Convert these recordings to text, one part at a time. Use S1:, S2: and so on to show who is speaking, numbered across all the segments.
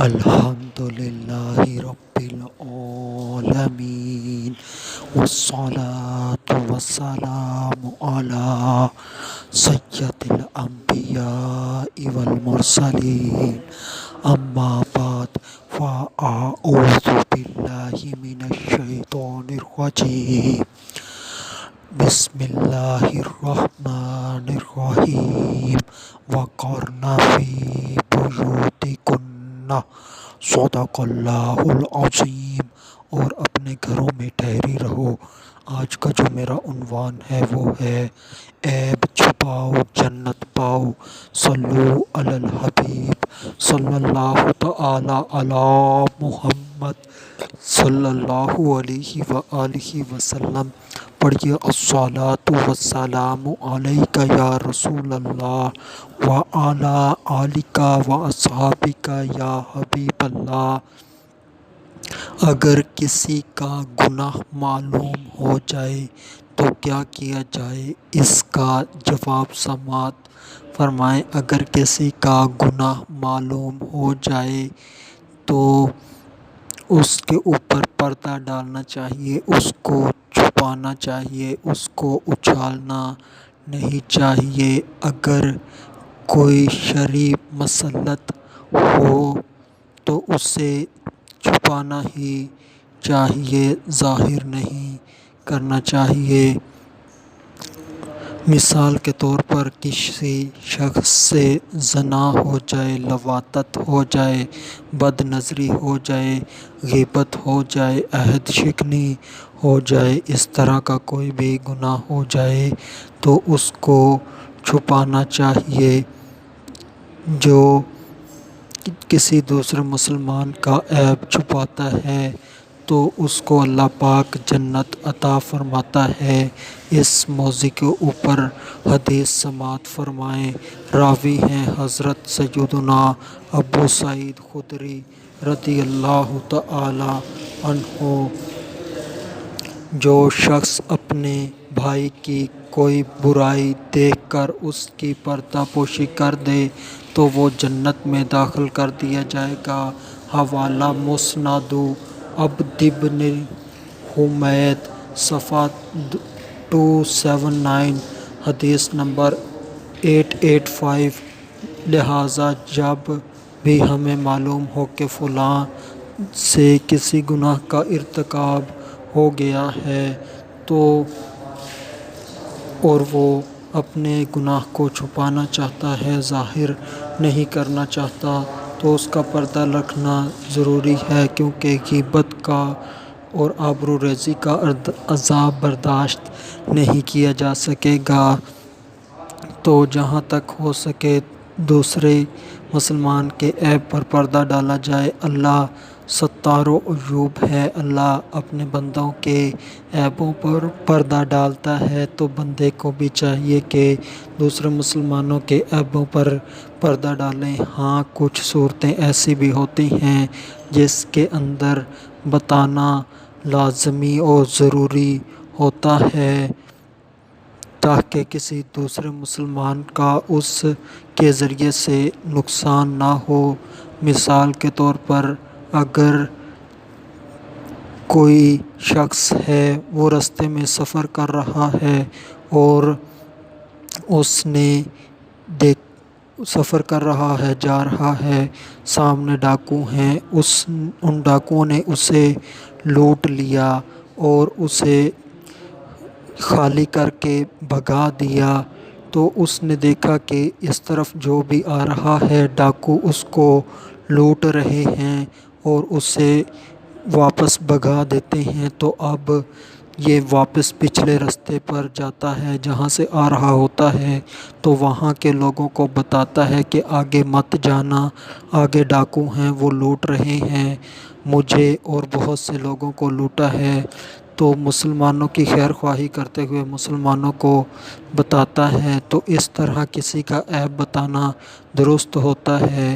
S1: الحمد للہ رب العالمین والصلاة والسلام علی سید الانبیاء والمرسلین اما بعد فاعوذ باللہ من الشیطان الرجیم بسم اللہ الرحمن الرحیم وقرن فی بیوتکن صدق اللہ العظیم، اور اپنے گھروں میں ٹھہری رہو۔ آج کا جو میرا عنوان ہے وہ ہے عیب چھپاؤ جنت پاؤ۔ صلو علی الحبیب صلی اللہ تعالی علی محمد صلی اللہ علیہ وآلہ وسلم۔ پڑھیے الصلاۃ والسلام علیک یا رسول اللہ وعلی آلک واصحابک یا حبیب اللہ۔ اگر کسی کا گناہ معلوم ہو جائے تو کیا کیا جائے؟ اس کا جواب سماعت فرمائیں۔ اگر کسی کا گناہ معلوم ہو جائے تو اس کے اوپر پردہ ڈالنا چاہیے، اس کو چھپانا چاہیے، اس کو اچھالنا نہیں چاہیے۔ اگر کوئی شرعی مصلحت ہو تو اسے چھپانا ہی چاہیے، ظاہر نہیں کرنا چاہیے۔ مثال کے طور پر کسی شخص سے زنا ہو جائے، لواطت ہو جائے، بد نظری ہو جائے، غیبت ہو جائے، عہد شکنی ہو جائے، اس طرح کا کوئی بھی گناہ ہو جائے تو اس کو چھپانا چاہیے۔ جو کسی دوسرے مسلمان کا عیب چھپاتا ہے تو اس کو اللہ پاک جنت عطا فرماتا ہے۔ اس موضوع کے اوپر حدیث سماعت فرمائیں۔ راوی ہیں حضرت سیدنا ابو سعید خدری رضی اللہ تعالی عنہ۔ جو شخص اپنے بھائی کی کوئی برائی دیکھ کر اس کی پردہ پوشی کر دے تو وہ جنت میں داخل کر دیا جائے گا۔ حوالہ مسند عبد بن حمید صفحہ 279، حدیث نمبر 885۔ لہٰذا جب بھی ہمیں معلوم ہو کہ فلاں سے کسی گناہ کا ارتکاب ہو گیا ہے اور وہ اپنے گناہ کو چھپانا چاہتا ہے، ظاہر نہیں کرنا چاہتا، تو اس کا پردہ رکھنا ضروری ہے، کیونکہ غیبت کا اور آبروریزی کا عذاب برداشت نہیں کیا جا سکے گا۔ تو جہاں تک ہو سکے دوسرے مسلمان کے عیب پر پردہ ڈالا جائے۔ اللہ ستار العیوب ہے، اللہ اپنے بندوں کے عیبوں پر پردہ ڈالتا ہے، تو بندے کو بھی چاہیے کہ دوسرے مسلمانوں کے عیبوں پر پردہ ڈالیں۔ ہاں، کچھ صورتیں ایسی بھی ہوتی ہیں جس کے اندر بتانا لازمی اور ضروری ہوتا ہے تاکہ کسی دوسرے مسلمان کا اس کے ذریعے سے نقصان نہ ہو۔ مثال کے طور پر اگر کوئی شخص ہے، وہ راستے میں سفر کر رہا ہے اور اس نے سفر کر رہا ہے، جا رہا ہے، سامنے ڈاکو ہیں، ان ڈاکوؤں نے اسے لوٹ لیا اور اسے خالی کر کے بھگا دیا، تو اس نے دیکھا کہ اس طرف جو بھی آ رہا ہے ڈاکو اس کو لوٹ رہے ہیں اور اسے واپس بھگا دیتے ہیں، تو اب یہ واپس پچھلے راستے پر جاتا ہے جہاں سے آ رہا ہوتا ہے، تو وہاں کے لوگوں کو بتاتا ہے کہ آگے مت جانا، آگے ڈاکو ہیں، وہ لوٹ رہے ہیں، مجھے اور بہت سے لوگوں کو لوٹا ہے۔ تو مسلمانوں کی خیر خواہی کرتے ہوئے مسلمانوں کو بتاتا ہے، تو اس طرح کسی کا عیب بتانا درست ہوتا ہے۔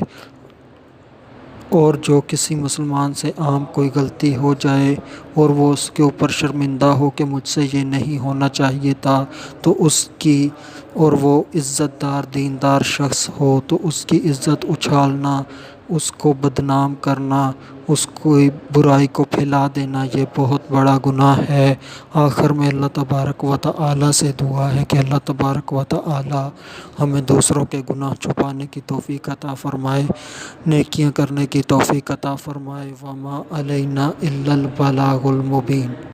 S1: اور جو کسی مسلمان سے عام کوئی غلطی ہو جائے اور وہ اس کے اوپر شرمندہ ہو کہ مجھ سے یہ نہیں ہونا چاہیے تھا، تو اس کی، اور وہ عزت دار دیندار شخص ہو تو اس کی عزت اچھالنا اس کو بدنام کرنا، اس کو برائی کو پھیلا دینا، یہ بہت بڑا گناہ ہے۔ آخر میں اللہ تبارک و تعالیٰ سے دعا ہے کہ اللہ تبارک و تعالیٰ ہمیں دوسروں کے گناہ چھپانے کی توفیق عطا فرمائے، نیکیاں کرنے کی توفیق عطا فرمائے۔ وما علینا الا البلاغ المبین۔